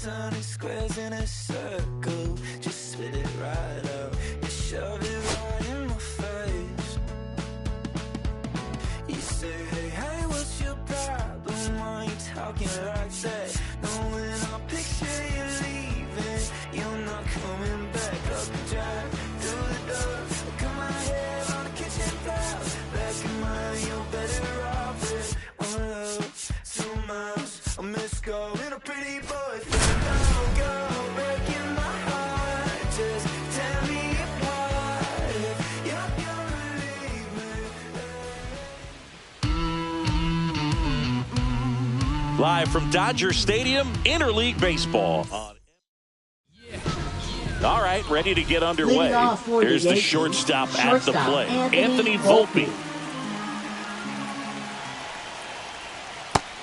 Turning squares in a circle, just spit it right out. You shove it right in my face. You say, hey, hey, what's your problem? Why you talking like that? Knowing I picture you leaving, you're not coming back. Up the drive, through the door, cut my hair on the kitchen floor. Back in mine, you're better off with one love, 2 miles, a missed call, and a pretty boy. Live from Dodger Stadium, Interleague Baseball. All right, ready to get underway. Here's the shortstop at the plate, Anthony Volpe.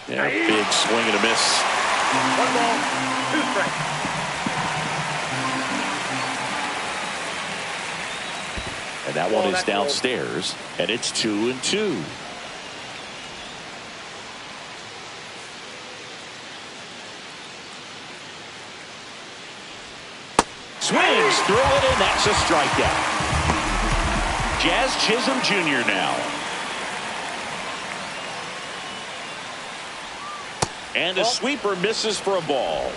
Yeah, big swing and a miss. 1 ball, 2 strikes. And that one is downstairs, and it's 2-2. Swings through it, and that's a strikeout. Jazz Chisholm Jr. now. And a sweeper misses for a ball.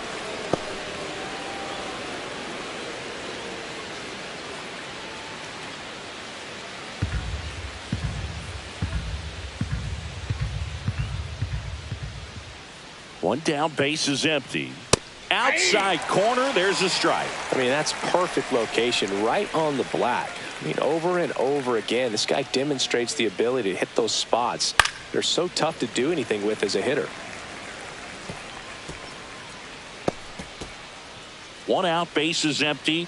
One down, base is empty. Outside corner, there's a strike. I mean, that's perfect location, right on the black. I mean, over and over again, this guy demonstrates the ability to hit those spots. They're so tough to do anything with as a hitter. 1 out, base is empty.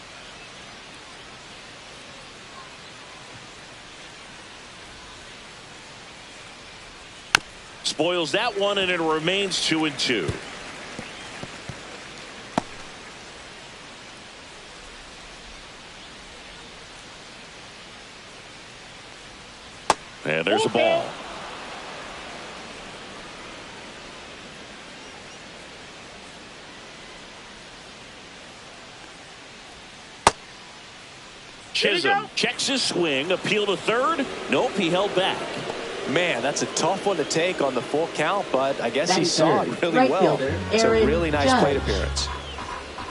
Spoils that one, and it remains 2-2. And there's a ball. Chisholm checks his swing, appeal to third. Nope, he held back. Man, that's a tough one to take on the full count, but I guess he saw it really well. It's a really nice plate appearance.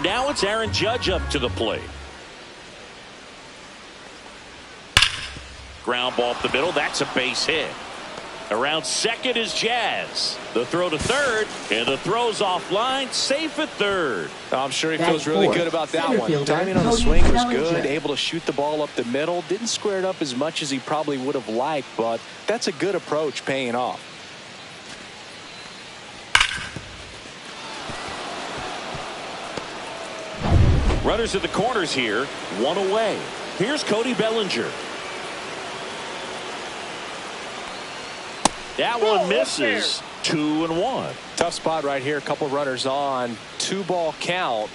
Now it's Aaron Judge up to the plate. Ground ball up the middle. That's a base hit. Around second is Jazz. The throw to third, and the throw's offline, safe at third. I'm sure he feels really good about that one. Timing on the swing was good, able to shoot the ball up the middle. Didn't square it up as much as he probably would have liked, but that's a good approach, paying off. Runners at the corners here, 1 away. Here's Cody Bellinger. That one misses. 2-1. Tough spot right here. A couple runners on. 2-ball count.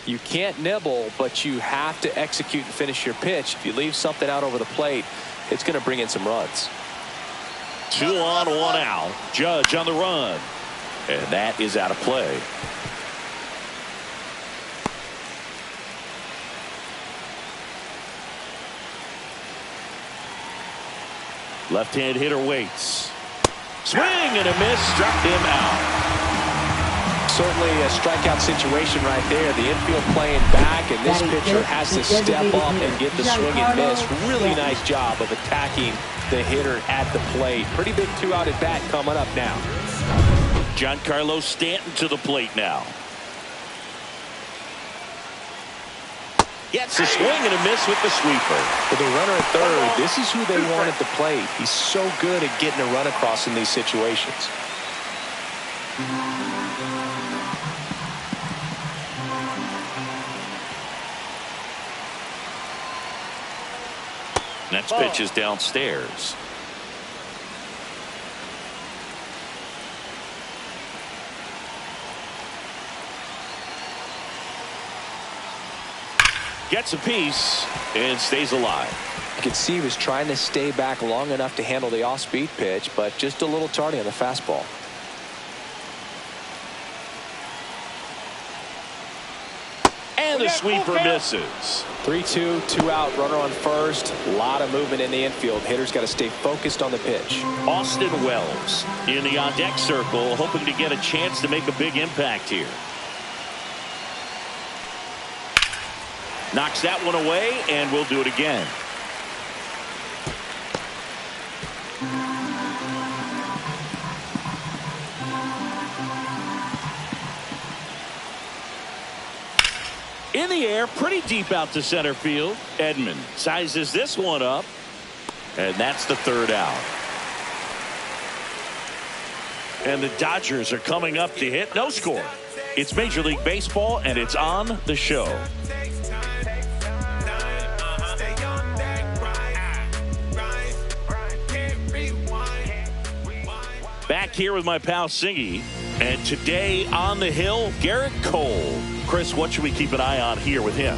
You can't nibble, but you have to execute and finish your pitch. If you leave something out over the plate, it's going to bring in some runs. 2 on, 1 out. Judge on the run. And that is out of play. Left-hand hitter waits. Swing and a miss, struck him out. Certainly a strikeout situation right there. The infield playing back, and this pitcher has to step up and get the swing and miss. Really nice job of attacking the hitter at the plate. Pretty big 2-out at bat coming up now. Giancarlo Stanton to the plate now. Gets a swing and a miss with the sweeper. For the runner at third, this is who they want at the plate. He's so good at getting a run across in these situations. Next pitch is downstairs. Gets a piece and stays alive. You can see he was trying to stay back long enough to handle the off-speed pitch, but just a little tardy on the fastball. And the sweeper misses. 3-2, 2 out, runner on first. A lot of movement in the infield. Hitter's got to stay focused on the pitch. Austin Wells in the on-deck circle, hoping to get a chance to make a big impact here. Knocks that one away, and we'll do it again. In the air, pretty deep out to center field. Edman sizes this one up, and that's the third out. And the Dodgers are coming up to hit. No score. It's Major League Baseball, and it's on the show. Back here with my pal Singy, and today on the hill, Garrett Cole. Chris, what should we keep an eye on here with him?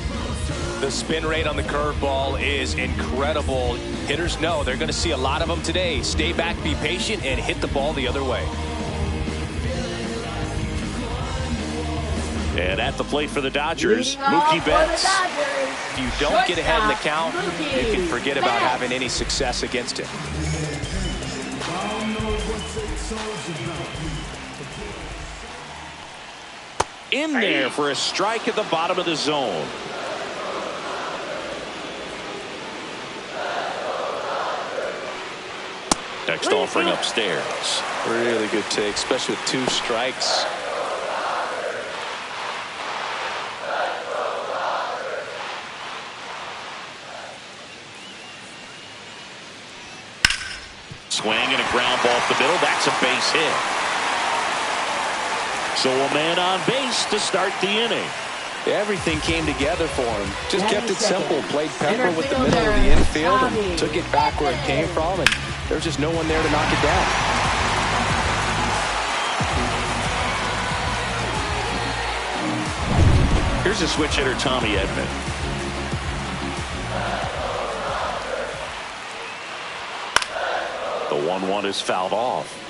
The spin rate on the curveball is incredible. Hitters know they're going to see a lot of them today. Stay back, be patient, and hit the ball the other way. And at the plate for the Dodgers, Mookie Betts. If you don't get ahead in the count, you can forget about having any success against him. In there for a strike at the bottom of the zone. Next offering upstairs. Really good take, especially with 2 strikes. Swing and a ground ball off the middle. That's a base hit. So a man on base to start the inning. Everything came together for him. Just kept it simple. Played pepper with the middle of the infield and took it back where it came from, and there's just no one there to knock it down. Here's a switch hitter, Tommy Edman. The 1-1 is fouled off.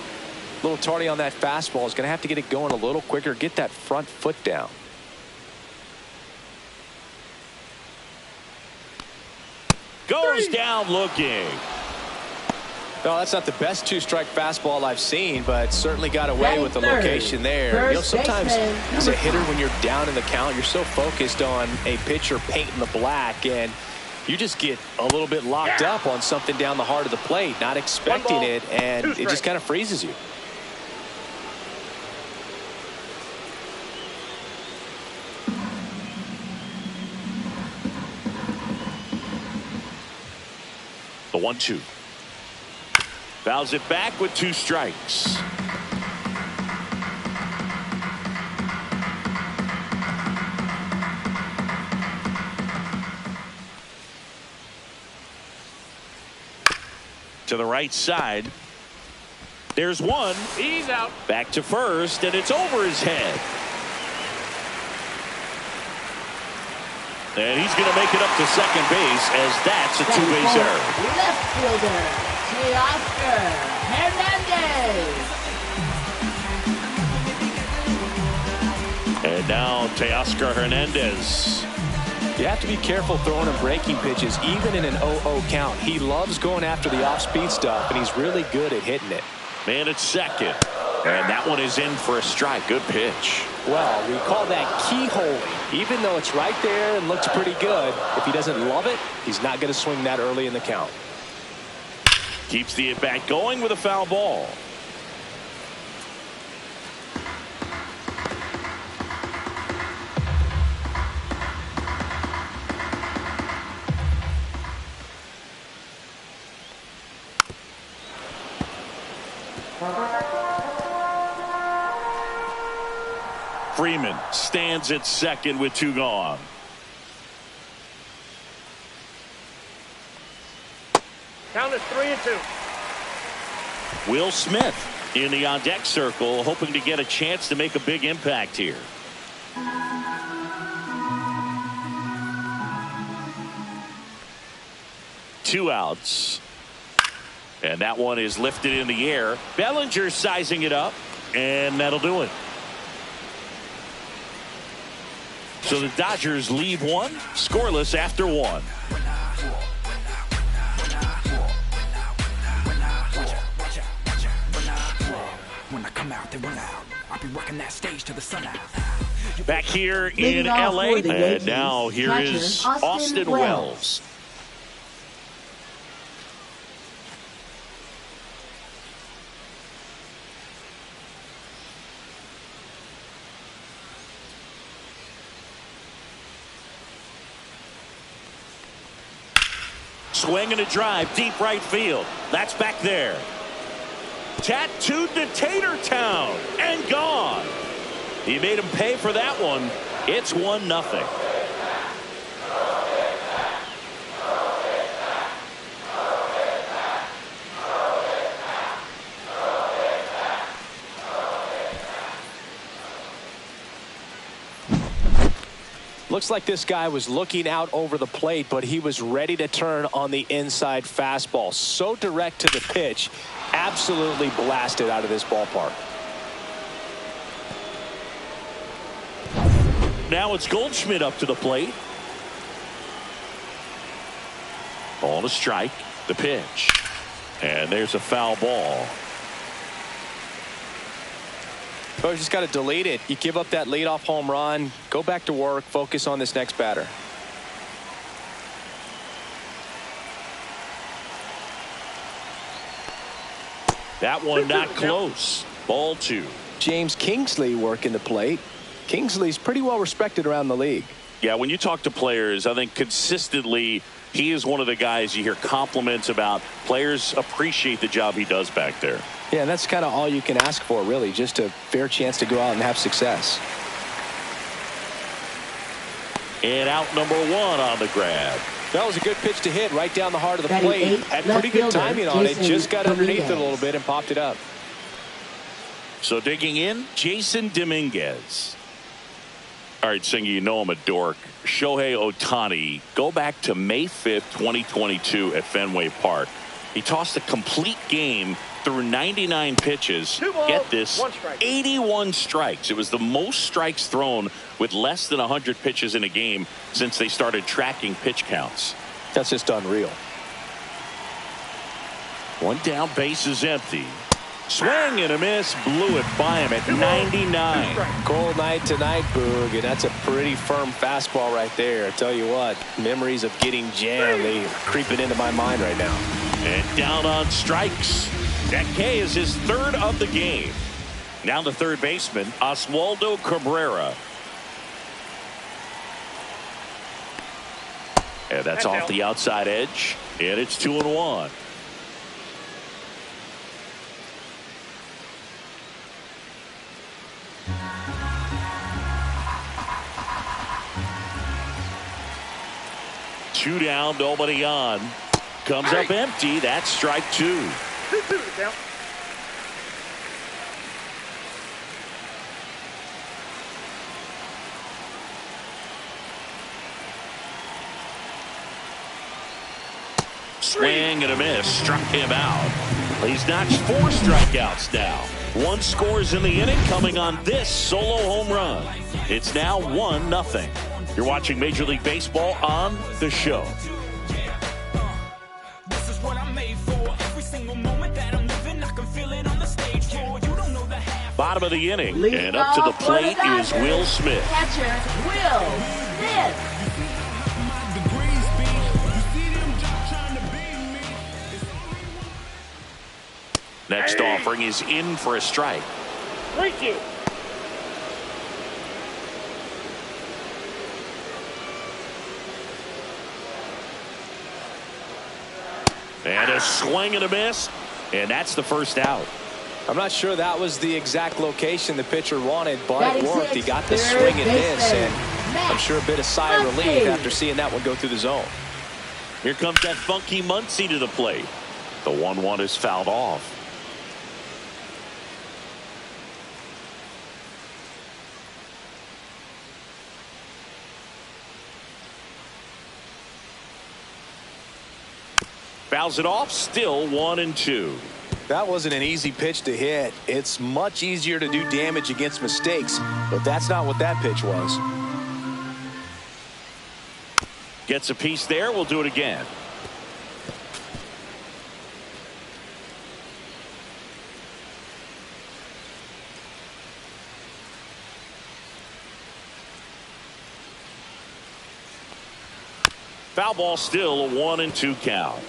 A little tardy on that fastball. Is going to have to get it going a little quicker. Get that front foot down. Goes down looking. No, that's not the best 2-strike fastball I've seen, but certainly got away with the location there. You know, sometimes as a hitter, when you're down in the count, you're so focused on a pitcher painting the black, and you just get a little bit locked up on something down the heart of the plate, not expecting it, and it just kind of freezes you. The 1-2. Fouls it back with 2 strikes. To the right side. There's one. He's out. Back to first, and it's over his head. And he's going to make it up to second base, as that's a 2-base error. Left fielder, Teoscar Hernandez. And now Teoscar Hernandez. You have to be careful throwing him breaking pitches, even in an 0-0 count. He loves going after the off-speed stuff, and he's really good at hitting it. Man at second. And that one is in for a strike. Good pitch. Well, we call that keyholing. Even though it's right there and looks pretty good, if he doesn't love it, he's not going to swing that early in the count. Keeps the at-bat going with a foul ball. Freeman stands at second with 2 gone. Count is 3-2. Will Smith in the on-deck circle, hoping to get a chance to make a big impact here. Two outs. And that one is lifted in the air. Bellinger sizing it up, and that'll do it. So the Dodgers leave one, scoreless after one. When I come out, they run out. I'll be rocking that stage to the sun out. Back here in LA, and now here is Austin Wells. Swing and a drive, deep right field. That's back there. Tattooed to Tater Town and gone. He made him pay for that one. It's 1-0. Looks like this guy was looking out over the plate, but he was ready to turn on the inside fastball. So direct to the pitch, absolutely blasted out of this ballpark. Now it's Goldschmidt up to the plate. Ball to strike, the pitch. And there's a foul ball. Oh, you just got to delete it. You give up that leadoff home run, go back to work, focus on this next batter. That one not close. Ball two. James Kingsley working the plate. Kingsley's pretty well respected around the league. Yeah, when you talk to players, I think consistently he is one of the guys you hear compliments about. Players appreciate the job he does back there. Yeah, and that's kind of all you can ask for, really, just a fair chance to go out and have success. And out number one on the grab. That was a good pitch to hit right down the heart of the plate. Had pretty good timing on it. Just got underneath it a little bit and popped it up. So digging in, Jason Dominguez. All right, Singer, you know I'm a dork. Shohei Ohtani, go back to May 5th, 2022 at Fenway Park. He tossed a complete game through 99 pitches. 2 balls, Get this, 1 strike. 81 strikes. It was the most strikes thrown with less than 100 pitches in a game since they started tracking pitch counts. That's just unreal. One down, base is empty. Swing and a miss, blew it by him at 99. Cold night tonight, Boog, and that's a pretty firm fastball right there. I tell you what, memories of getting jammed, they are creeping into my mind right now. And down on strikes. That K is his third of the game. Now the third baseman, Oswaldo Cabrera. And that's off the outside edge. And it's 2-1. Two down, nobody on. Comes up empty. That's strike two. 2-2 count. Swing and a miss. Struck him out. He's notched 4 strikeouts now. 1 scores in the inning, coming on this solo home run. It's now 1-0. You're watching Major League Baseball on The Show. This is what I'm made for. Every single moment that I'm living, I can feel it on the stage floor. You don't know the half. Bottom of the inning, and up to the plate is Will Smith. Catcher, Will Smith. Next offering is in for a strike. 3-2. And a swing and a miss, and that's the first out. I'm not sure that was the exact location the pitcher wanted, but it worked. He got the swing and miss, and I'm sure a bit of sigh of relief after seeing that one go through the zone. Here comes that funky Muncy to the plate. The 1-1 is fouled off. Fouls it off, still 1-2. That wasn't an easy pitch to hit. It's much easier to do damage against mistakes, but that's not what that pitch was. Gets a piece there. We'll do it again. Foul ball, still a 1-2 count.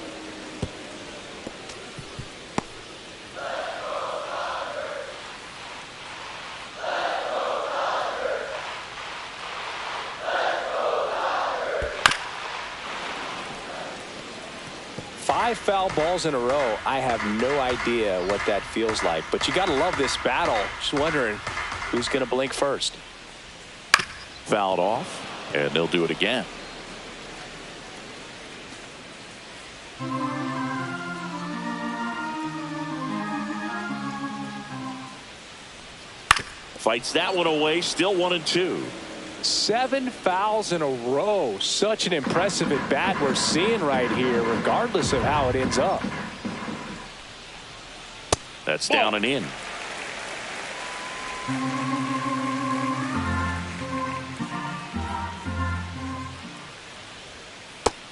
Five foul balls in a row. I have no idea what that feels like, but you got to love this battle. Just wondering who's going to blink first. Fouled off, and they'll do it again. Fights that one away, still 1-2. 7 fouls in a row. Such an impressive at bat we're seeing right here, regardless of how it ends up. That's down and in.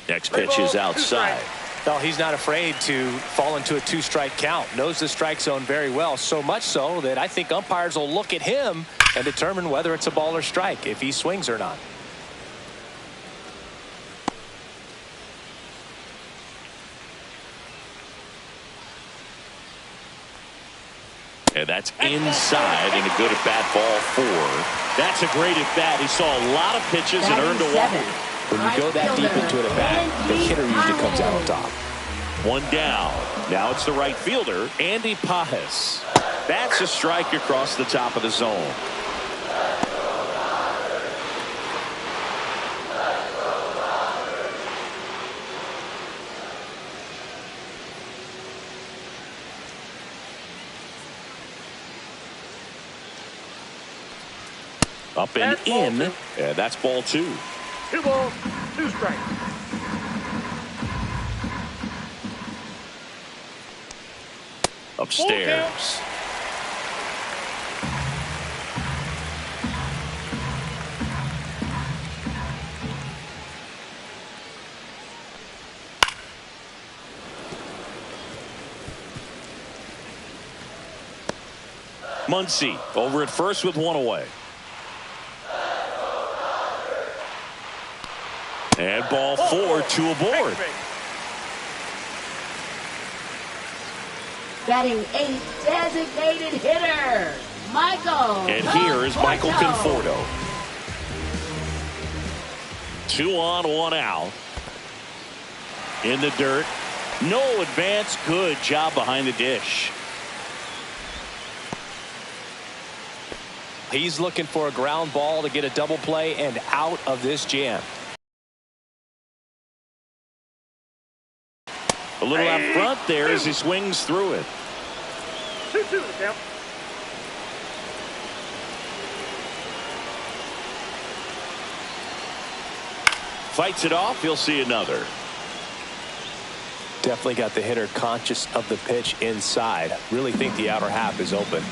Next pitch is outside. No, he's not afraid to fall into a 2-strike count. Knows the strike zone very well, so much so that I think umpires will look at him and determine whether it's a ball or strike, if he swings or not. And that's inside, and a good at-bat, ball 4. That's a great at-bat. He saw a lot of pitches and earned a walk. When you go that deep into an at-bat, the hitter usually comes out on top. One down. Now it's the right fielder, Andy Pajes. That's a strike across the top of the zone. Up and in, and that's ball 2. 2 balls, 2 strikes. Upstairs. Muncy over at first with 1 away. And ball 4, 2 aboard. Batting 8, designated hitter, Michael. And here is Michael Conforto. 2 on, 1 out. In the dirt. No advance. Good job behind the dish. He's looking for a ground ball to get a double play and out of this jam. A little out front there as he swings through it. 2-2 count. Fights it off. He'll see another. Definitely got the hitter conscious of the pitch inside. Really think the outer half is open.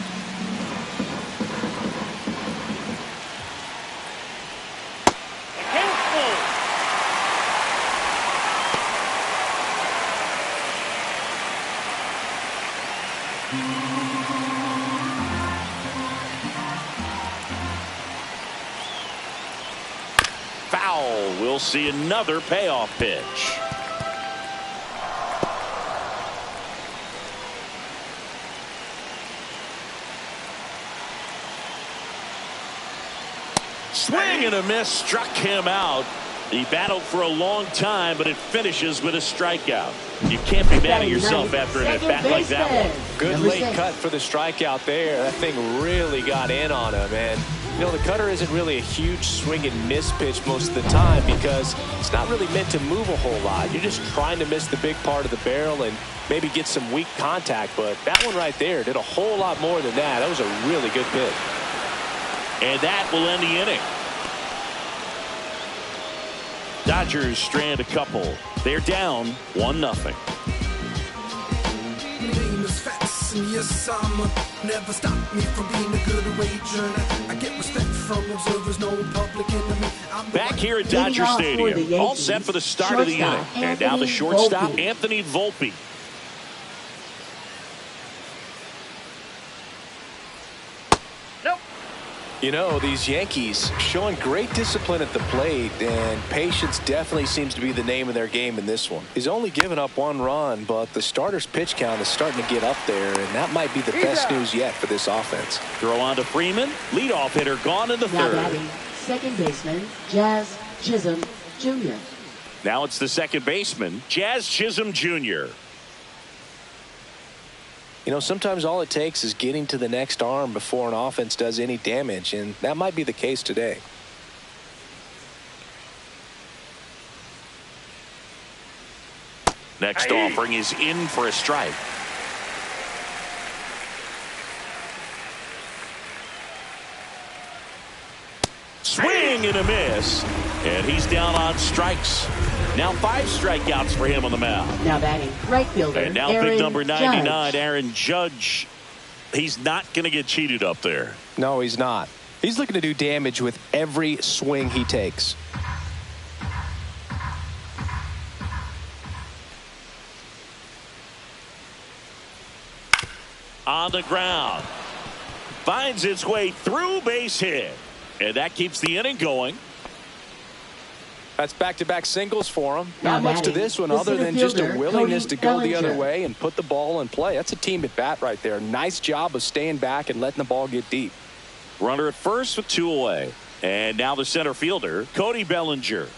Foul. We'll see another payoff pitch. Swing and a miss, struck him out. He battled for a long time, but it finishes with a strikeout. You can't be mad at yourself after an at-bat like that one. Good late cut for the strikeout there. That thing really got in on him, and You know, the cutter isn't really a huge swing and miss pitch most of the time because it's not really meant to move a whole lot. You're just trying to miss the big part of the barrel and maybe get some weak contact. But that one right there did a whole lot more than that. That was a really good pitch. And that will end the inning. Dodgers strand a couple. They're down 1-0. Yes, never stop me from being a good wager. I get respect from observers, no public enemy. Back here at Dodger Stadium, all set for the start of the inning. And now the shortstop, Anthony Volpe. Nope. You know, these Yankees showing great discipline at the plate, and patience definitely seems to be the name of their game in this one. He's only given up 1 run, but the starter's pitch count is starting to get up there, and that might be the best news yet for this offense. Throw on to Freeman. Leadoff hitter gone in the Now third. batting, second baseman, Jazz Chisholm Jr. Now it's the second baseman, Jazz Chisholm Jr. You know, sometimes all it takes is getting to the next arm before an offense does any damage, and that might be the case today. Next offering is in for a strike. Swing and a miss. And he's down on strikes. Now 5 strikeouts for him on the mound. Now batting, right fielder, And now Aaron big number 99, Judge. Aaron Judge. He's not going to get cheated up there. No, he's not. He's looking to do damage with every swing he takes. On the ground. Finds its way through, base hit. And that keeps the inning going. That's back-to-back singles for him. Now Not much to batting, this one the other than center just a fielder, willingness Cody to go the other Bellinger. way and put the ball in play. That's a team at bat right there. Nice job of staying back and letting the ball get deep. Runner at first with 2 away. And now the center fielder, Cody Bellinger.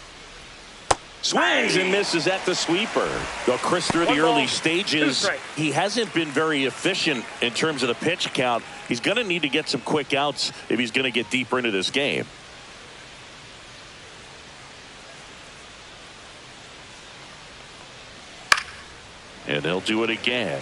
Swings and misses at the sweeper. Though Chris, through the 1 ball, early 2 stages, strikes. he hasn't been very efficient in terms of the pitch count. He's going to need to get some quick outs if he's going to get deeper into this game. And they'll do it again.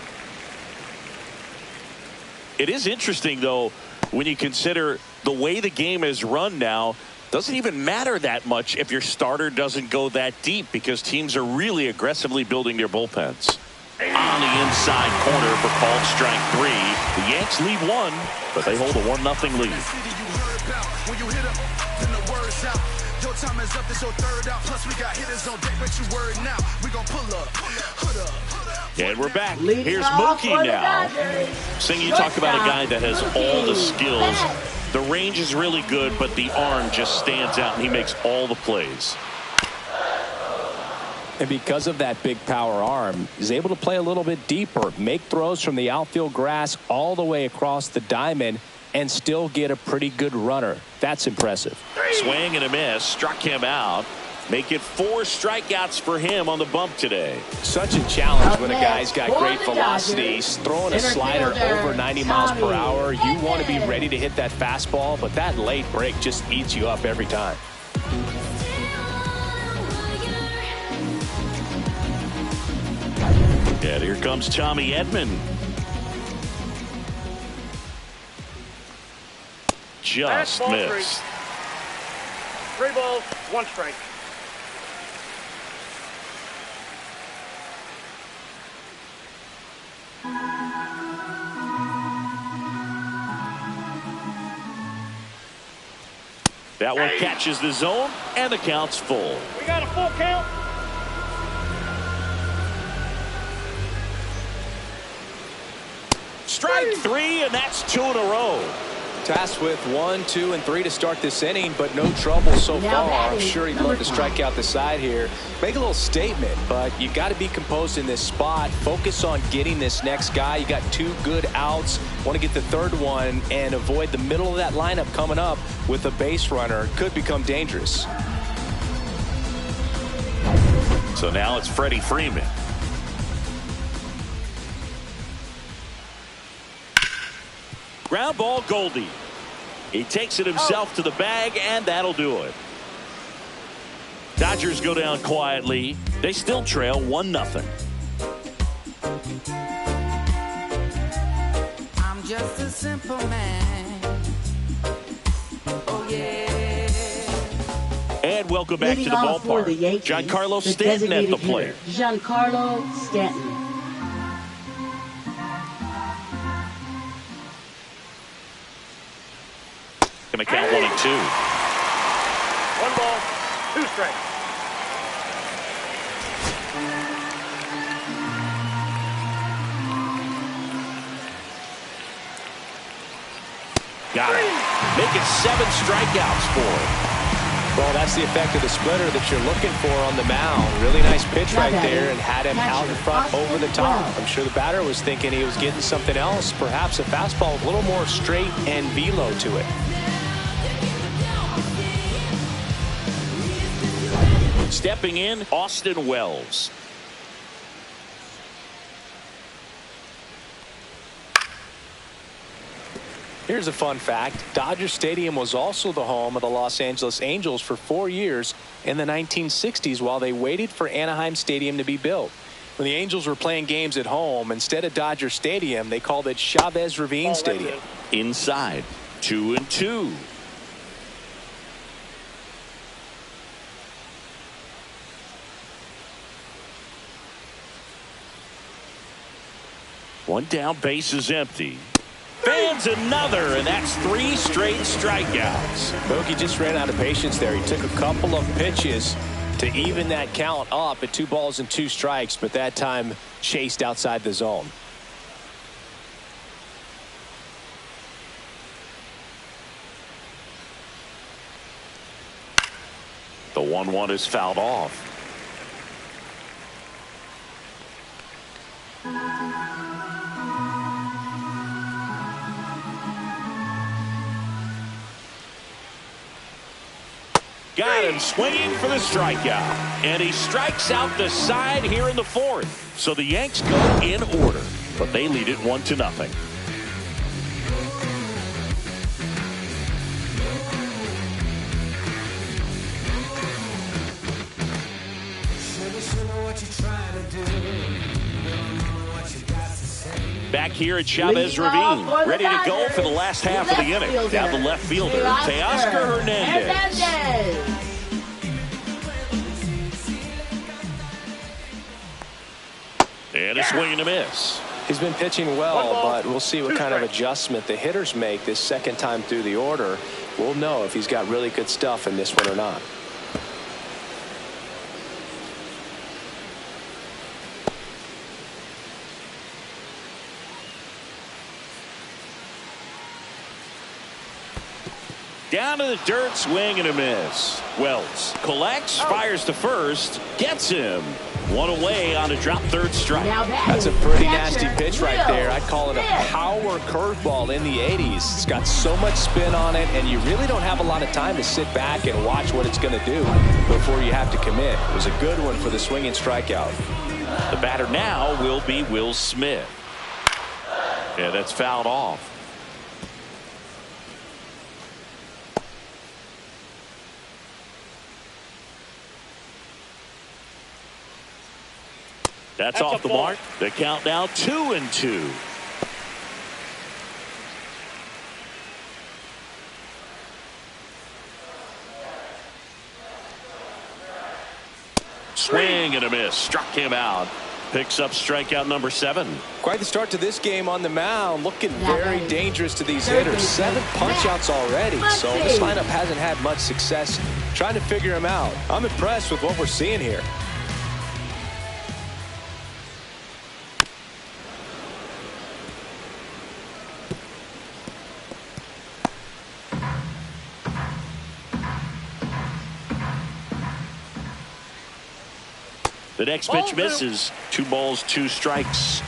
It is interesting, though, when you consider the way the game is run now. Doesn't even matter that much if your starter doesn't go that deep because teams are really aggressively building their bullpens. On the inside corner for called strike 3. The Yanks lead 1, but they hold a 1-0 lead. Your time is up, this your third out. Plus we got hitters on deck, but you worried now. We gon' pull up, hood up. And we're back. Leading Here's off Mookie for the now. Dodgers. Sing, you talk about a guy that has all the skills. Betts. The range is really good, but the arm just stands out, and he makes all the plays. And because of that big power arm, he's able to play a little bit deeper, make throws from the outfield grass all the way across the diamond, and still get a pretty good runner. That's impressive. Swing and a miss, struck him out. Make it 4 strikeouts for him on the bump today. Such a challenge Up when a next, guy's got for great the velocity. Dodgers, He's throwing a center slider fielder, over 90 miles per Tommy hour. You want to be Edman. ready to hit that fastball, but that late break just eats you up every time. And here comes Tommy Edman. Just Fastball, missed. 3 balls, 1 strike. That one catches the zone, and the count's full. We got a full count. Strike 3, and that's 2 in a row. Tasked with 1, 2, and 3 to start this inning, but no trouble so Now far. I'm batting, sure he'd number love to 5. strike out the side here. Make a little statement, but you got to be composed in this spot. Focus on getting this next guy. You got 2 good outs. Want to get the 3rd one and avoid the middle of that lineup coming up with a base runner. Could become dangerous. So now it's Freddie Freeman. Ground ball, Goldie. He takes it himself to the bag, and that'll do it. Dodgers go down quietly. They still trail 1-0. I'm just a simple man. Oh, yeah. And welcome back to Leading the off for the ballpark. Yankees, Giancarlo the Stanton at the designated plate. hitter, Giancarlo Stanton. Going to count 1-2. 1 ball, 2 strikes. Got it. Making 7 strikeouts for him. Well, that's the effect of the splitter that you're looking for on the mound. Really nice pitch right there and had him out in front over the top. I'm sure the batter was thinking he was getting something else, perhaps a fastball with a little more straight and velo to it. Stepping in, Austin Wells. Here's a fun fact. Dodger Stadium was also the home of the Los Angeles Angels for 4 years in the 1960s while they waited for Anaheim Stadium to be built. When the Angels were playing games at home, instead of Dodger Stadium, they called it Chavez Ravine Stadium. Inside, 2-2. One down, base is empty. Fans another, and that's 3 straight strikeouts. Bogey just ran out of patience there. He took a couple of pitches to even that count up at 2 balls and 2 strikes, but that time chased outside the zone. The 1-1 is fouled off. Got him swinging for the strikeout. And he strikes out the side here in the 4th. So the Yanks go in order, but they lead it 1-0. Back here at Chavez Ravine, ready to go for the last half of the inning. Down the left fielder, Teoscar Hernandez. And a swing and a miss. He's been pitching well, but we'll see what kind of adjustment the hitters make this second time through the order. We'll know if he's got really good stuff in this one or not. Down to the dirt, swing and a miss. Wells collects, fires to first, gets him. 1 away on a drop 3rd strike. That's a pretty nasty pitch right there. I'd call it a power curveball in the 80s. It's got so much spin on it, and you really don't have a lot of time to sit back and watch what it's going to do before you have to commit. It was a good one for the swinging strikeout. The batter now will be Will Smith. Yeah, that's fouled off. That's off the mark. The count now 2-2. Swing and a miss. Struck him out. Picks up strikeout number 7. Quite the start to this game on the mound. Looking very dangerous to these hitters. 7 punch-outs already. So this lineup hasn't had much success trying to figure him out. I'm impressed with what we're seeing here. The next pitch misses. 2 balls, 2 strikes.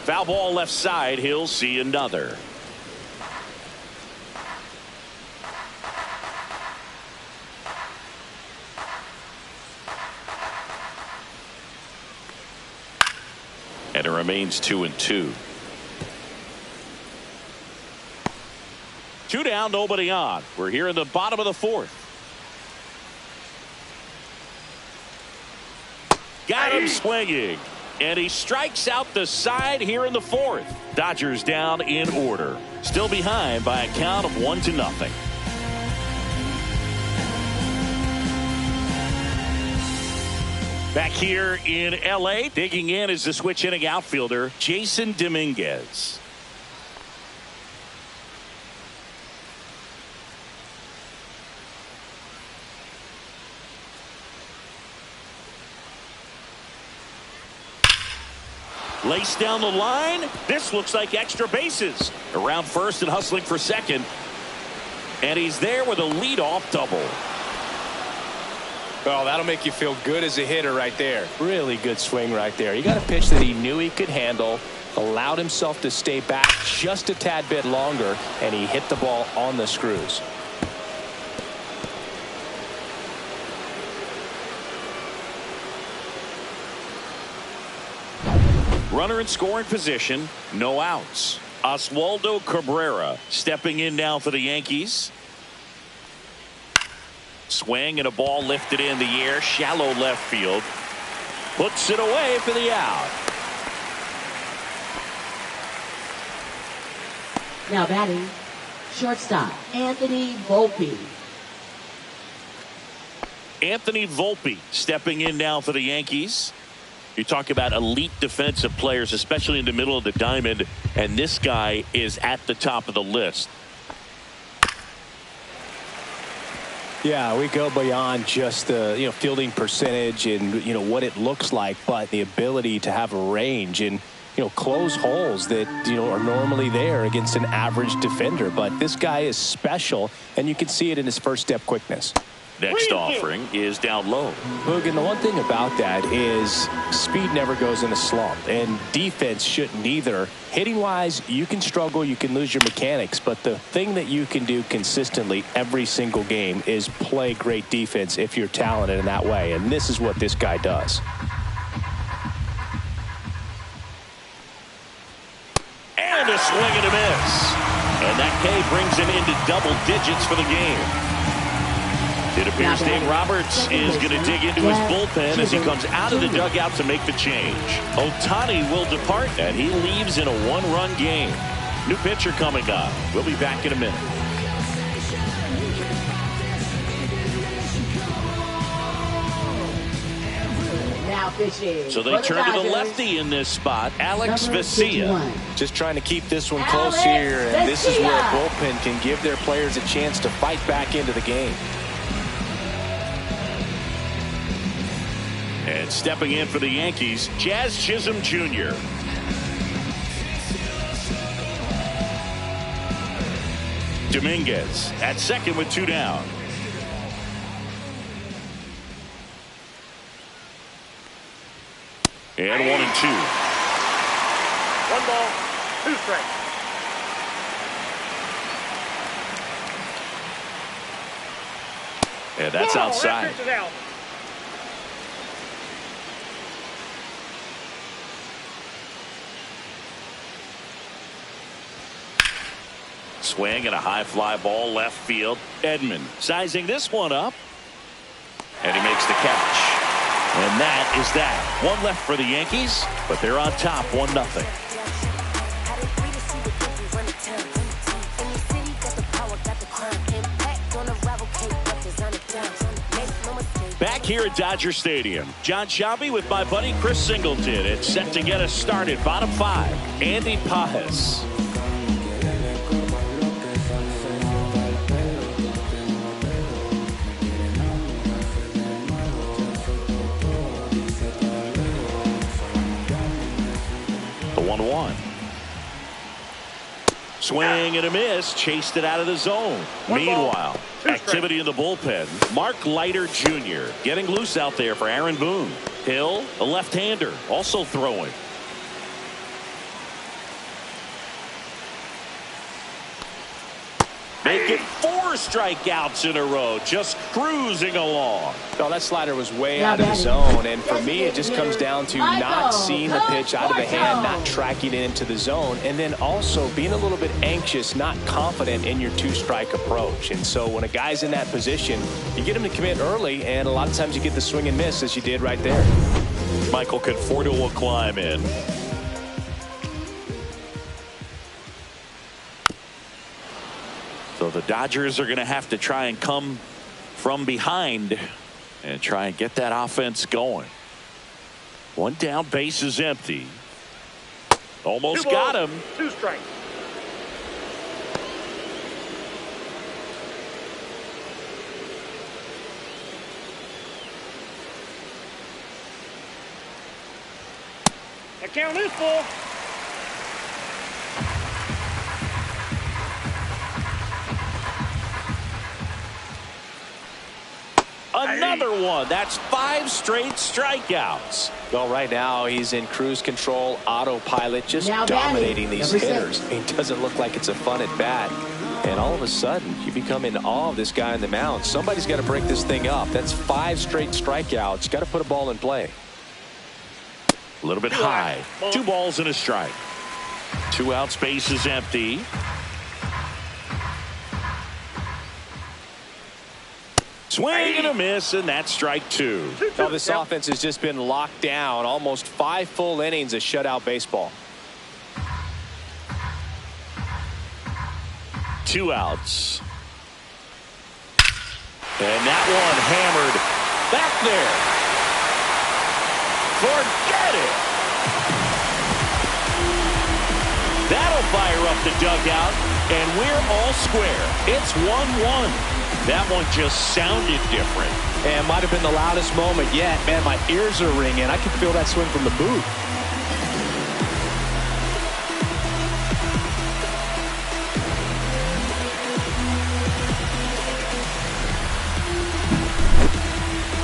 Foul ball left side. He'll see another. And And it remains 2-2. 2 down, nobody on. We're here in the bottom of the 4th. Got him swinging. And he strikes out the side here in the 4th. Dodgers down in order. Still behind by a count of 1-0. Back here in L.A., digging in is the switch hitting outfielder, Jasson Dominguez. Laced down the line. This looks like extra bases. Around first and hustling for second. And he's there with a leadoff double. Well, that'll make you feel good as a hitter right there. Really good swing right there. He got a pitch that he knew he could handle, allowed himself to stay back just a tad bit longer, and he hit the ball on the screws. Runner in scoring position, no outs. Oswaldo Cabrera stepping in now for the Yankees. Swing and a ball lifted in the air, shallow left field. Puts it away for the out. Now batting, shortstop, Anthony Volpe. Anthony Volpe stepping in now for the Yankees. You talk about elite defensive players, especially in the middle of the diamond, and this guy is at the top of the list. Yeah, we go beyond just the fielding percentage and what it looks like, but the ability to have a range and close holes that are normally there against an average defender. But this guy is special, and you can see it in his first step quickness. Next offering is down low. Boog, and the one thing about that is speed never goes in a slump, and defense shouldn't either. Hitting wise, you can struggle, you can lose your mechanics, but the thing that you can do consistently every single game is play great defense if you're talented in that way, and this is what this guy does. And a swing and a miss. And that K brings him into double digits for the game. It appears Dave Roberts is going to dig into his bullpen as he comes out of the dugout to make the change. Ohtani will depart, and he leaves in a 1-run game. New pitcher coming up. We'll be back in a minute. Now pitching. So they turn to the lefty in this spot, Alex Vesia. Just trying to keep this one close here, and this is where a bullpen can give their players a chance to fight back into the game. And stepping in for the Yankees, Jazz Chisholm Jr. Dominguez at second with 2 down. And 1-2. 1 ball, 2 strikes. And that's outside. That pitch is out. Swing and a high fly ball left field. Edman sizing this one up. And he makes the catch. And that is that. 1 left for the Yankees, but they're on top 1-0. Back here at Dodger Stadium, John Sciambi with my buddy Chris Singleton. It's set to get us started. Bottom 5, Andy Pages. The 1-1. Swing and a miss. Chased it out of the zone. Meanwhile, activity in the bullpen. Mark Leiter Jr. getting loose out there for Aaron Boone. Hill, a left-hander, also throwing. Make it 4 strikeouts in a row, just cruising along. Well, that slider was way out of the zone, and for me, it just comes down to not seeing the pitch out of the hand, not tracking it into the zone, and then also being a little bit anxious, not confident in your 2-strike approach. And so when a guy's in that position, you get him to commit early, and a lot of times you get the swing and miss, as you did right there. Michael Conforto will climb in. So the Dodgers are going to have to try and come from behind and try and get that offense going. 1 down, base is empty. Almost got him. 2 strikes. The count is full. Another one. That's 5 straight strikeouts. Well, right now he's in cruise control, autopilot, just dominating these hitters. I mean, it doesn't look like it's a fun at bat. And all of a sudden, you become in awe of this guy on the mound. Somebody's got to break this thing up. That's 5 straight strikeouts. Got to put a ball in play. A little bit high. 2 balls and a strike. 2 outs, base is empty. Swing and a miss, and that's strike 2. Now this offense has just been locked down. Almost 5 full innings of shutout baseball. 2 outs. And that one hammered back there. Forget it. That'll fire up the dugout, and we're all square. It's 1-1. That one just sounded different. And might have been the loudest moment yet. Man, my ears are ringing. I can feel that swing from the booth.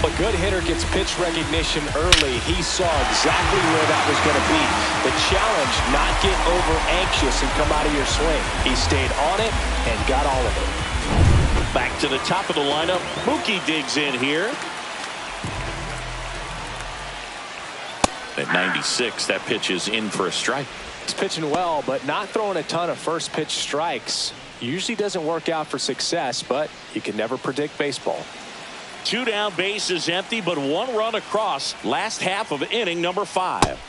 A good hitter gets pitch recognition early. He saw exactly where that was going to be. The challenge, not get over anxious and come out of your swing. He stayed on it and got all of it. Back to the top of the lineup. Mookie digs in here. At 96, that pitch is in for a strike. He's pitching well, but not throwing a ton of first pitch strikes. Usually doesn't work out for success, but you can never predict baseball. 2 down, base is empty, but 1 run across. Last half of inning number 5.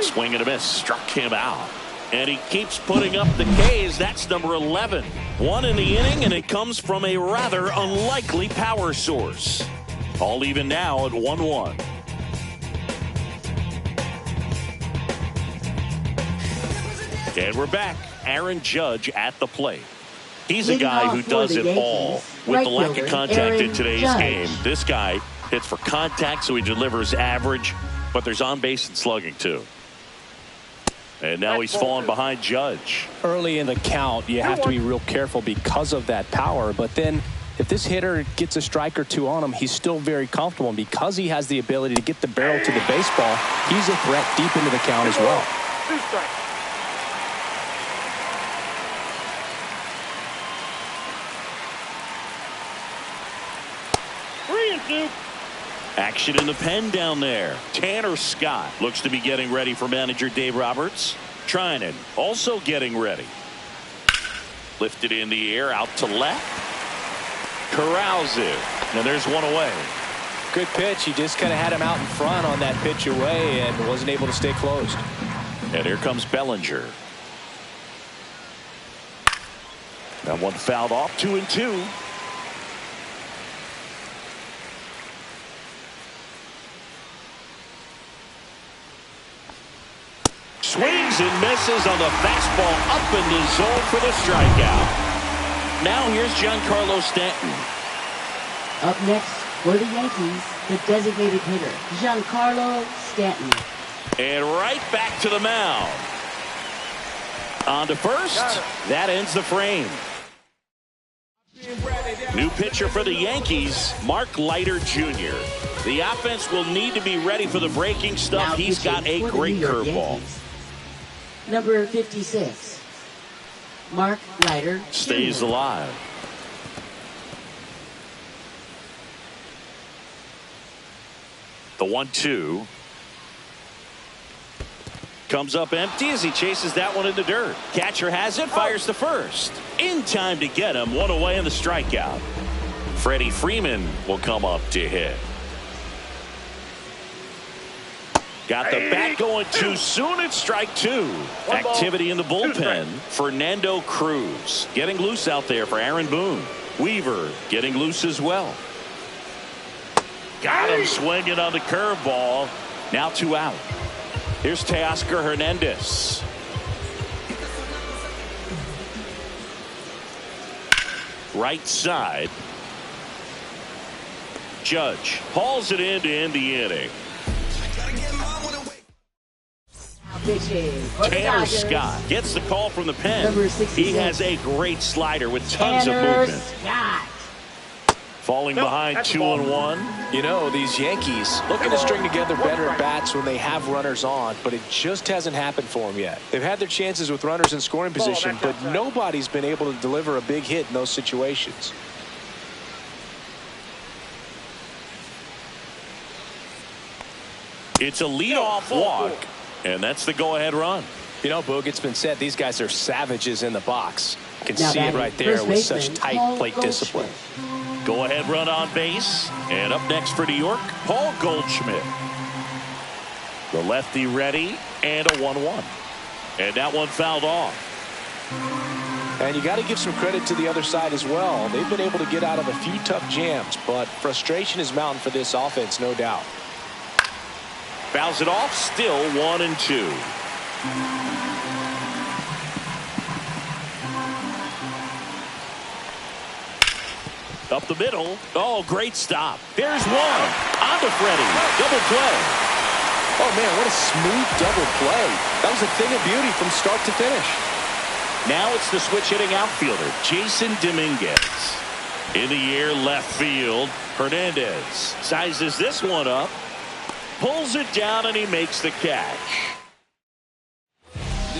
Swing and a miss, struck him out. And he keeps putting up the Ks. That's number 11. 1 in the inning, and it comes from a rather unlikely power source. All even now at 1-1. And we're back. Aaron Judge at the plate. He's a guy who does it all. With the lack of contact in today's game, this guy hits for contact, so he delivers average, but there's on base and slugging too. And now he's fallen behind Judge. Early in the count, you have to be real careful because of that power. But then if this hitter gets a strike or 2 on him, he's still very comfortable. And because he has the ability to get the barrel to the baseball, he's a threat deep into the count as well. 2 strikes. Action in the pen down there. Tanner Scott looks to be getting ready for manager Dave Roberts. Trinan also getting ready. Lifted in the air out to left. Corrals it. And there's 1 away. Good pitch. He just kind of had him out in front on that pitch away and wasn't able to stay closed. And here comes Bellinger. That one fouled off. 2-2. Swings and misses on the fastball up in the zone for the strikeout. Now here's Giancarlo Stanton. Up next for the Yankees, the designated hitter, Giancarlo Stanton. And right back to the mound. On to first. That ends the frame. New pitcher for the Yankees, Mark Leiter Jr. The offense will need to be ready for the breaking stuff. He's got a great curveball. Number 56. Mark Leiter stays Jr. alive. The 1-2 comes up empty as he chases that one in the dirt. Catcher has it, fires to first. In time to get him, one away in the strikeout. Freddie Freeman will come up to hit. Got the bat going too soon at strike two. Activity in the bullpen. Fernando Cruz getting loose out there for Aaron Boone. Weaver getting loose as well. Got him swinging on the curveball. Now 2 out. Here's Teoscar Hernandez. Right side. Judge hauls it in to end the inning. Tanner Scott gets the call from the pen. He has a great slider with tons of movement. Falling behind 2-1. You know, these Yankees looking to string together better at bats when they have runners on, but it just hasn't happened for them yet. They've had their chances with runners in scoring position, but nobody's been able to deliver a big hit in those situations. It's a leadoff walk, and that's the go-ahead run. You know, Boog, it's been said these guys are savages in the box. You can see it right there with such tight plate discipline. Go-ahead run on base, and up next for New York, Paul Goldschmidt. The lefty ready, and a 1-1. And that one fouled off. And you got to give some credit to the other side as well. They've been able to get out of a few tough jams, but frustration is mounting for this offense, no doubt. Fouls it off, still 1-2. Up the middle. Oh, great stop. There's one. On to Freddie. Double play. Oh, man, what a smooth double play. That was a thing of beauty from start to finish. Now it's the switch hitting outfielder, Jason Dominguez. In the air, left field. Hernandez sizes this one up. Pulls it down, and he makes the catch.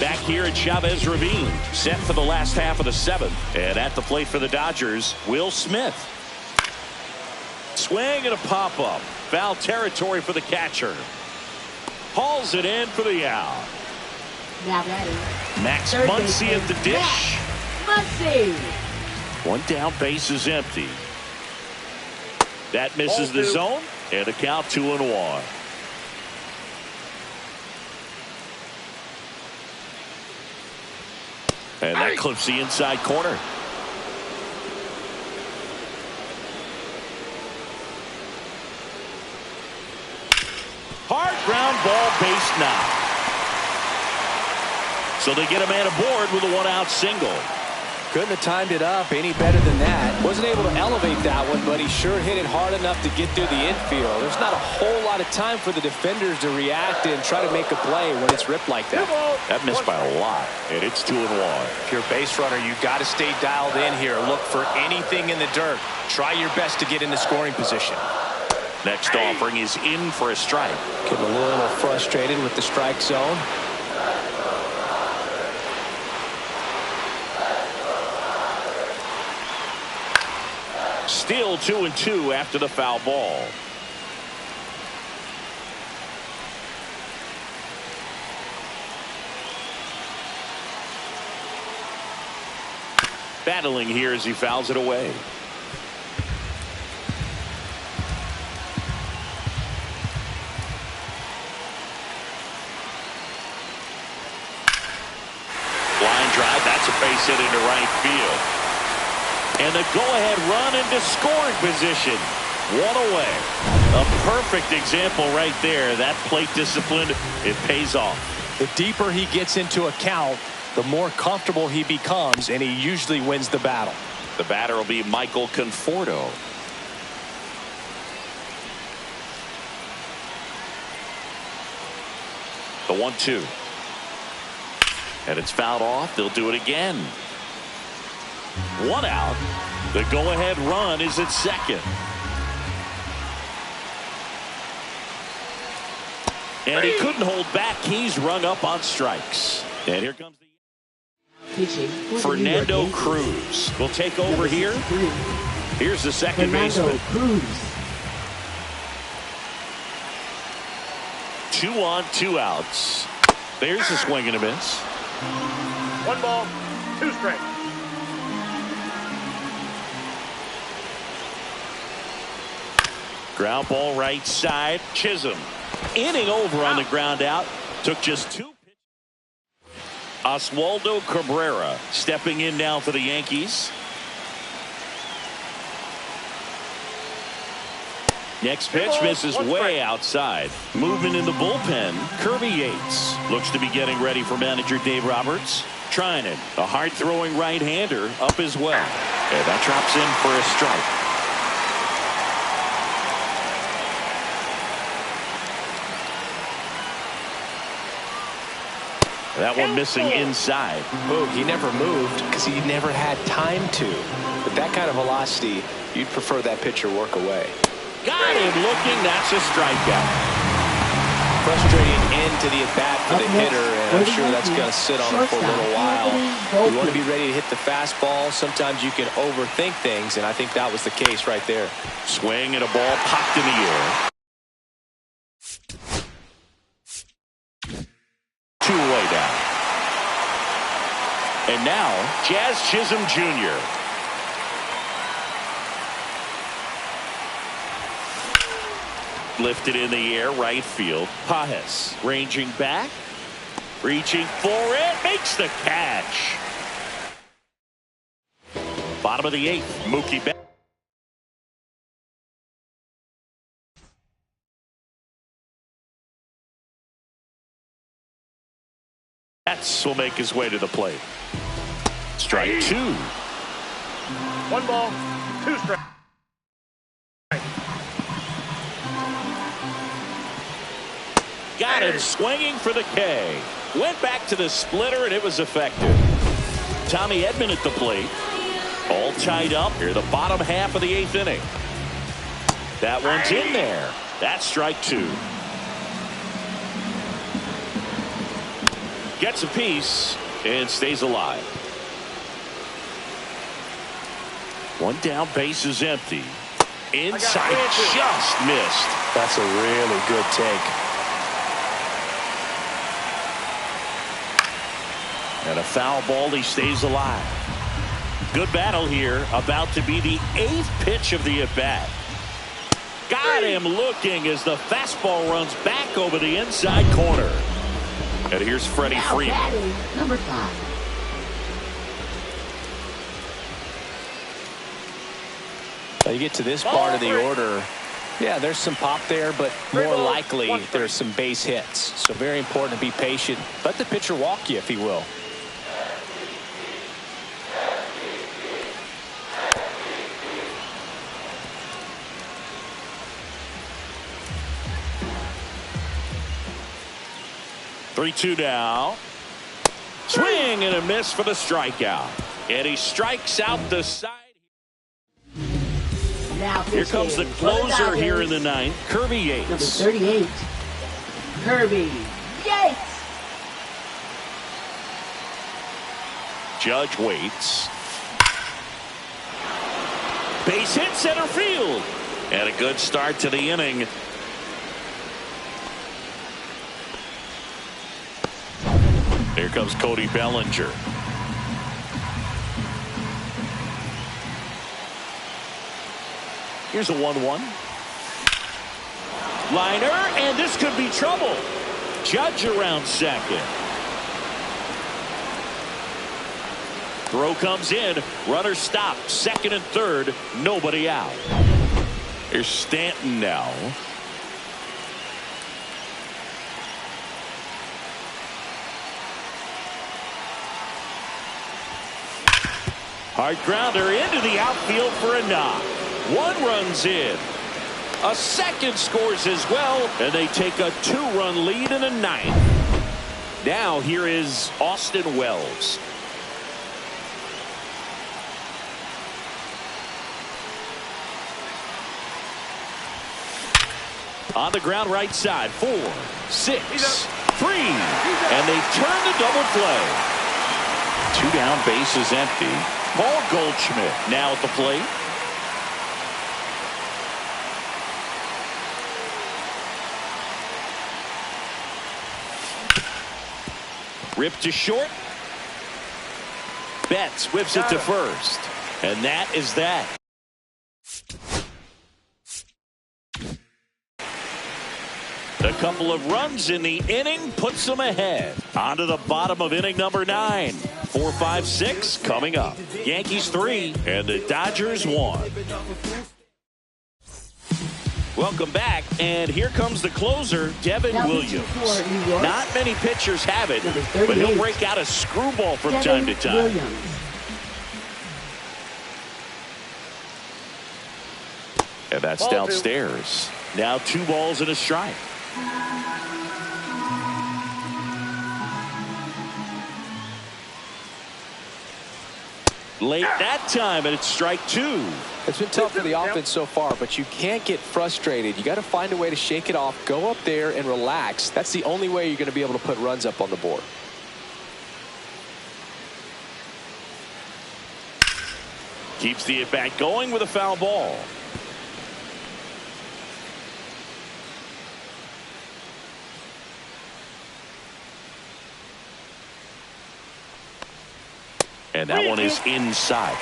Back here at Chavez Ravine, set for the last half of the 7th. And at the plate for the Dodgers, Will Smith. Swing and a pop-up. Foul territory for the catcher. Hauls it in for the out. Now batting. Max Muncy at the dish. Muncy. One down, base is empty. That misses the zone, and the count 2-1. And that clips the inside corner. Hard ground ball, base knock. So they get a man aboard with a 1-out single. Couldn't have timed it up any better than that. Wasn't able to elevate that one, but he sure hit it hard enough to get through the infield. There's not a whole lot of time for the defenders to react and try to make a play when it's ripped like that. That missed by a lot, and it's 2-1. If you're a base runner, you've got to stay dialed in here. Look for anything in the dirt. Try your best to get in the scoring position. Next offering is in for a strike. Getting a little frustrated with the strike zone. Still 2-2 after the foul ball. Battling here as he fouls it away. Line drive, that's a base hit into right field. And the go-ahead run into scoring position. One away. A perfect example right there. That plate discipline, it pays off. The deeper he gets into a count, the more comfortable he becomes, and he usually wins the battle. The batter will be Michael Conforto. The 1-2. And it's fouled off. They'll do it again. 1 out. The go-ahead run is at second. And he couldn't hold back. He's rung up on strikes. And here comes the pitching for Fernando the New York Cruz will take Yankees. over Number here. 63, Here's the second Fernando baseman. Cruz. 2 on, 2 outs. There's a swing and a miss. 1 ball, 2 strikes. Ground ball right side. Chisholm inning over on the ground out. Took just 2. Oswaldo Cabrera stepping in now for the Yankees. Next pitch misses way outside. Movement in the bullpen. Kirby Yates looks to be getting ready for manager Dave Roberts. Treinen, a hard-throwing right-hander, up as well. And that drops in for a strike. That one missing inside. Oh, he never moved because he never had time to. With that kind of velocity, you'd prefer that pitcher work away. Got him looking. That's a strikeout. Frustrating end to the at-bat for the hitter, and I'm sure that's going to sit on him for a little while. You want to be ready to hit the fastball. Sometimes you can overthink things, and I think that was the case right there. Swing and a ball popped in the air. 2 away down. And now, Jazz Chisholm Jr. Lifted in the air, right field. Pajes ranging back. Reaching for it. Makes the catch. Bottom of the 8th. Mookie Betts. Betts will make his way to the plate. Strike 2. 1 ball, 2 strikes. Got him swinging for the K. Went back to the splitter and it was effective. Tommy Edman at the plate. All tied up here, the bottom half of the 8th inning. That one's in there. That's strike 2. Gets a piece and stays alive. 1 down, base is empty. Inside, just missed. That's a really good take. And a foul ball, he stays alive. Good battle here, about to be the 8th pitch of the at-bat. Got him looking as the fastball runs back over the inside corner. And here's Freddie Now Freeman. batting, number 5. Now you get to this part of the order. Yeah, there's some pop there, but more likely there's some base hits. So very important to be patient. Let the pitcher walk you, if he will. Three-two now. Swing and a miss for the strikeout. And he strikes out the side. Now Here comes the pitching for closer here in the Dodgers, 9th, Kirby number Yates. 38, Kirby Yates. Judge waits. Base hit center field. And a good start to the inning. Here comes Cody Bellinger. Here's a 1-1. Liner, and this could be trouble. Judge around second. Throw comes in. Runner stopped. Second and third. Nobody out. Here's Stanton now. Hard grounder into the outfield for a knock. 1 runs in. A second scores as well, and they take a 2-run lead in the 9th. Now here is Austin Wells. On the ground right side. 4, 6, 3, and they turn the double play. 2 down, bases empty. Paul Goldschmidt now at the plate. Ripped to short. Betts whips it to first. And that is that. A couple of runs in the inning puts them ahead. On to the bottom of inning number 9. 4, 5, 6 coming up. Yankees 3 and the Dodgers 1. Welcome back, and here comes the closer, Devin Williams. Not many pitchers have it, but he'll break out a screwball from time to time. Williams. And that's Ball downstairs. Now 2 balls and a strike. Late that time, and it's strike 2. It's been tough for the offense so far, but you can't get frustrated. You got to find a way to shake it off, go up there and relax. That's the only way you're going to be able to put runs up on the board. Keeps the at-bat going with a foul ball. And that one is inside.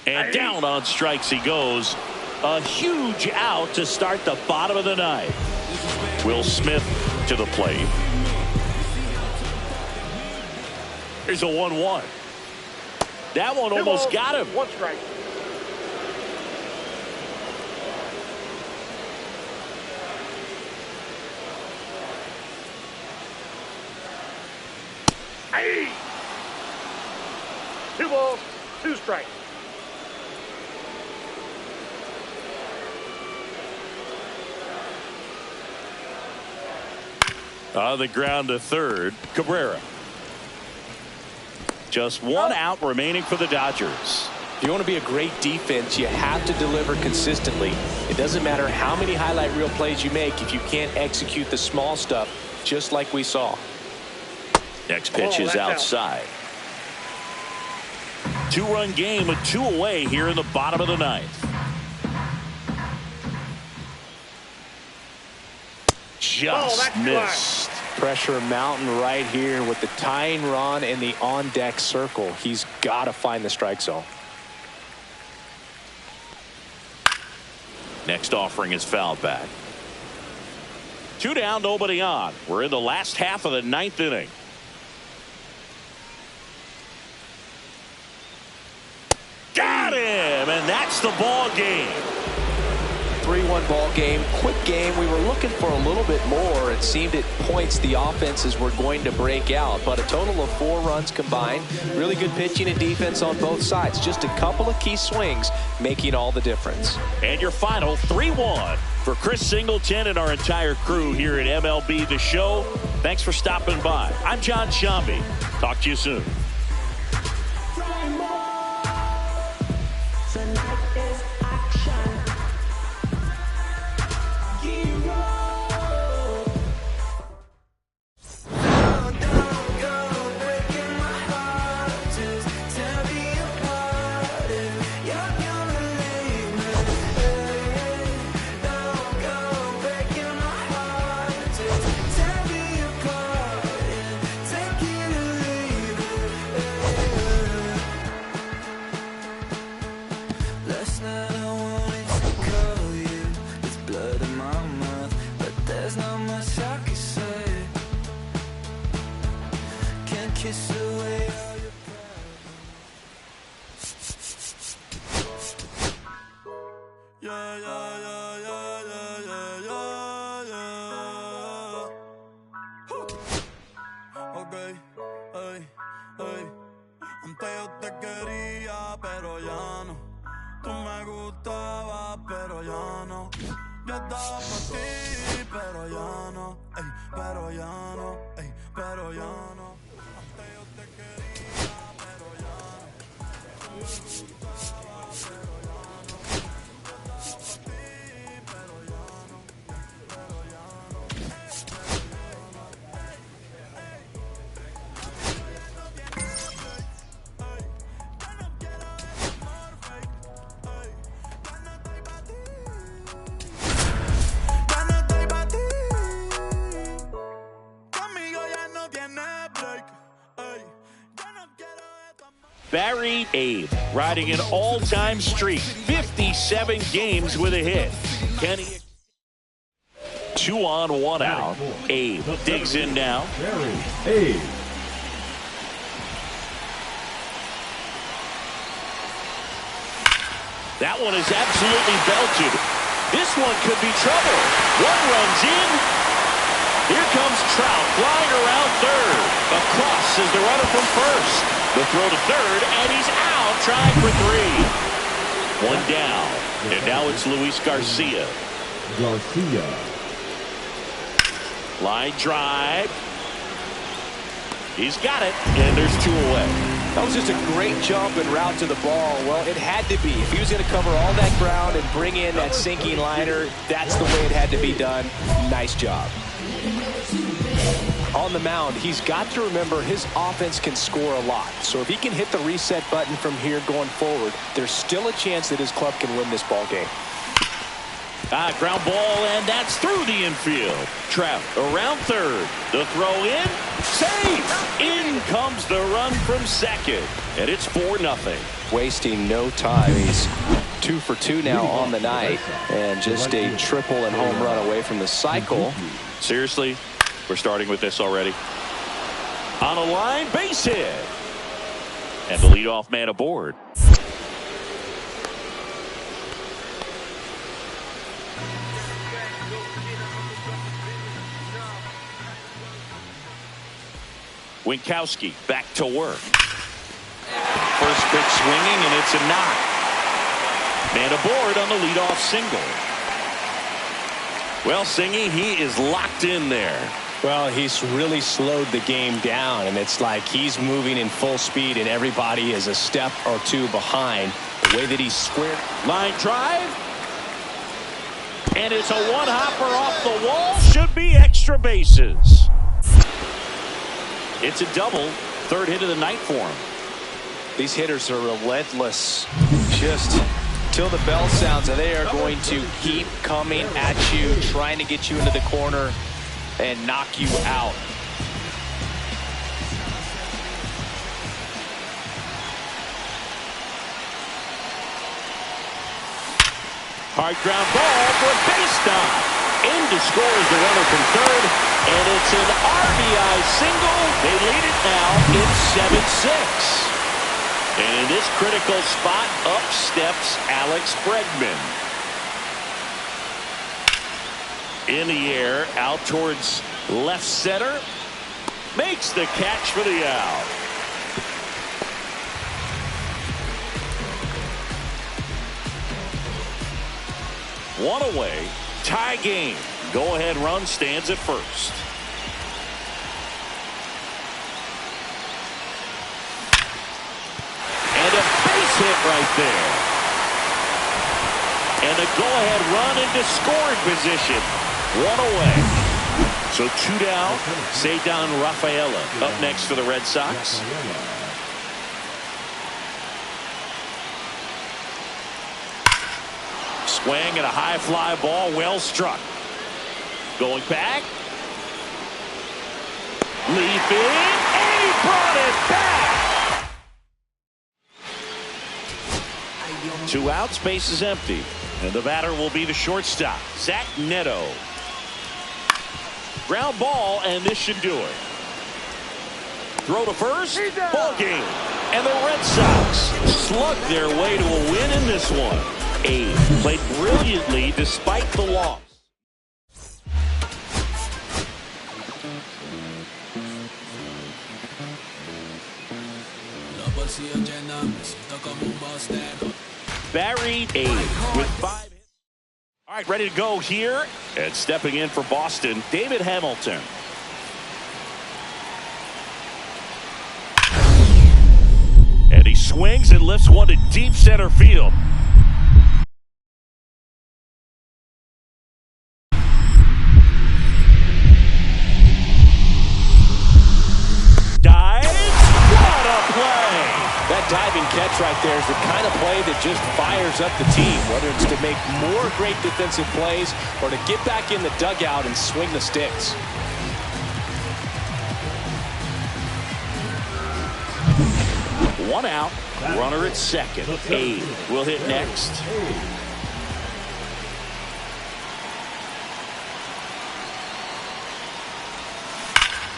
And down on strikes he goes. A huge out to start the bottom of the 9th. Will Smith to the plate. Here's a 1-1. That one almost got him. 1 strike. Hey! 2 balls, 2 strikes. On the ground to third, Cabrera. Just 1 out remaining for the Dodgers. If you want to be a great defense, you have to deliver consistently. It doesn't matter how many highlight reel plays you make if you can't execute the small stuff, just like we saw. Next pitch is outside. 2-run game with 2 away here in the bottom of the 9th. Just missed. Pressure mountain right here with the tying run in the on-deck circle. He's got to find the strike zone. Next offering is fouled back. 2 down, nobody on. We're in the last half of the 9th inning. Got him, and that's the ball game. 3-1 ball game, quick game. We were looking for a little bit more. It seemed at points the offenses were going to break out, but a total of 4 runs combined. Really good pitching and defense on both sides. Just a couple of key swings making all the difference. And your final 3-1 for Chris Singleton and our entire crew here at MLB The Show. Thanks for stopping by. I'm John Shambi. Talk to you soon. Antes yo te quería, pero ya no. Tú me gustabas, pero ya no. Yo estaba por ti, pero ya no. Ey, pero ya no. Ey, pero ya no. Antes yo te quería, pero ya no. Tú me gustabas, pero ya no. Yo estaba por ti. Barry Abe riding an all-time streak, 57 games with a hit. Kenny. 2 on, 1 out. Abe digs in now. Barry Abe. That one is absolutely belted. This one could be trouble. One runs in. Here comes Trout flying around third. Across is the runner from first. The throw to third, and he's out trying for 3. One down. And now it's Luis Garcia. Line drive. He's got it, and there's 2 away. That was just a great jump and route to the ball. Well, it had to be. If he was going to cover all that ground and bring in that sinking liner, that's the way it had to be done. Nice job. On the mound, he's got to remember his offense can score a lot. So if he can hit the reset button from here going forward, there's still a chance that his club can win this ball game. Ground ball, and that's through the infield. Trout around third. The throw in. Safe. In comes the run from second. And it's 4-0. Wasting no time. He's 2 for 2 now on the night. And just a triple and home run away from the cycle. Seriously? We're starting with this already. On a line, base hit. And the leadoff man aboard. Winkowski back to work. First pitch swinging, and it's a knock. Man aboard on the leadoff single. Well, Singy, he is locked in there. Well, he's really slowed the game down, and it's like he's moving in full speed, and everybody is a step or 2 behind. The way that he's squared. Line drive. And it's a one-hopper off the wall. Should be extra bases. It's a double. 3rd hit of the night for him. These hitters are relentless. Just till the bell sounds, and they are going to keep coming at you, trying to get you into the corner and knock you out. Hard ground ball for a base stop. In to score is the runner from third, and it's an RBI single. They lead it now in 7-6. And in this critical spot, up steps Alex Bregman. In the air, out towards left center. Makes the catch for the out. One away. Tie game. Go-ahead run stands at first. And a base hit right there. And a go-ahead run into scoring position. 1 away. So 2 down. Ceddanne Rafaela up next for the Red Sox. Swing and a high fly ball, well struck. Going back. Leaping, and he brought it back. 2 outs, base is empty. And the batter will be the shortstop, Zach Neto. Ground ball, and this should do it. Throw to first, ball game. And the Red Sox slug their way to a win in this one. Abe played brilliantly despite the loss. Barry Abe with 5 hits. All right, ready to go here. And stepping in for Boston, David Hamilton. And he swings and lifts one to deep center field. Diving catch right there is the kind of play that just fires up the team, whether it's to make more great defensive plays or to get back in the dugout and swing the sticks. One out. Runner at second. Abe will hit next.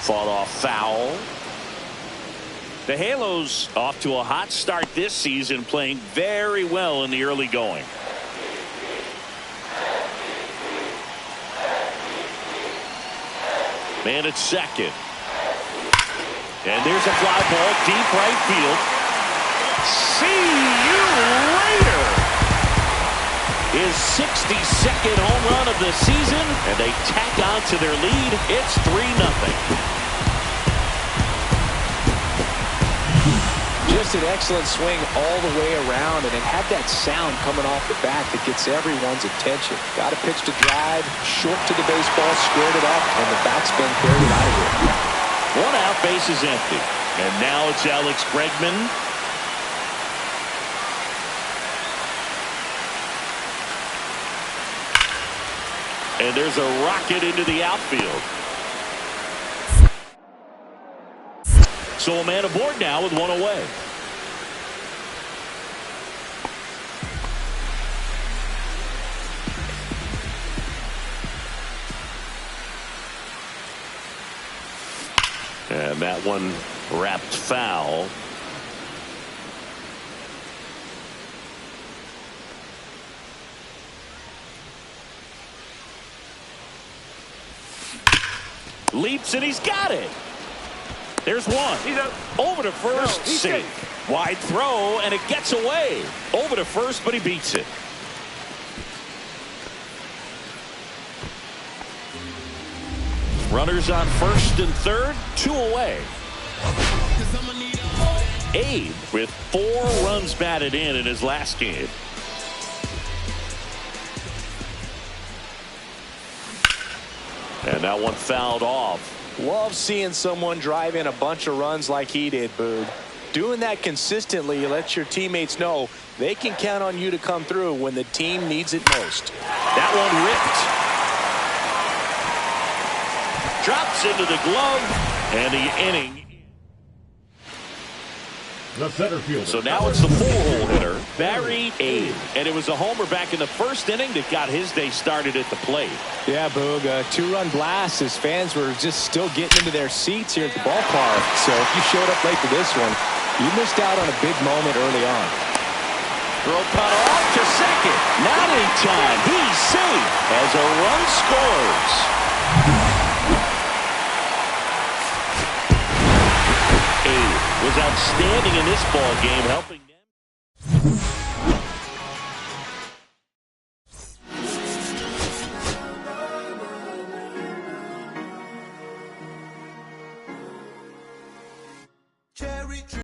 Fought off foul. The Halos off to a hot start this season, playing very well in the early going. Man at second. And there's a fly ball deep right field. See you later. His 62nd home run of the season, and they tack on to their lead. It's 3-0. Just an excellent swing all the way around, and it had that sound coming off the bat that gets everyone's attention. Got a pitch to drive, short to the baseball, squared it up, and the backspin carried it out of here. One out, base is empty. And now it's Alex Bregman. And there's a rocket into the outfield. So a man aboard now with one away. And that one wrapped foul. Leaps and he's got it. There's one. He's up. Over to first. No, he's safe. safe. Wide throw and it gets away. Over to first, but he beats it. Runners on first and third, 2 away. Abe with 4 runs batted in his last game. And that one fouled off. Love seeing someone drive in a bunch of runs like he did, Boog. Doing that consistently lets your teammates know they can count on you to come through when the team needs it most. That one ripped. Drops into the glove, and the inning. The center fielder. So now it's the 4-hole hitter, Barry Abe. And it was a homer back in the first inning that got his day started at the plate. Yeah, Boog, a 2-run blast as fans were just still getting into their seats here at the ballpark. So if you showed up late to this one, you missed out on a big moment early on. Throw cut off to second. Not in time. He's safe as a run scores. Abe was outstanding in this ball game, helping them.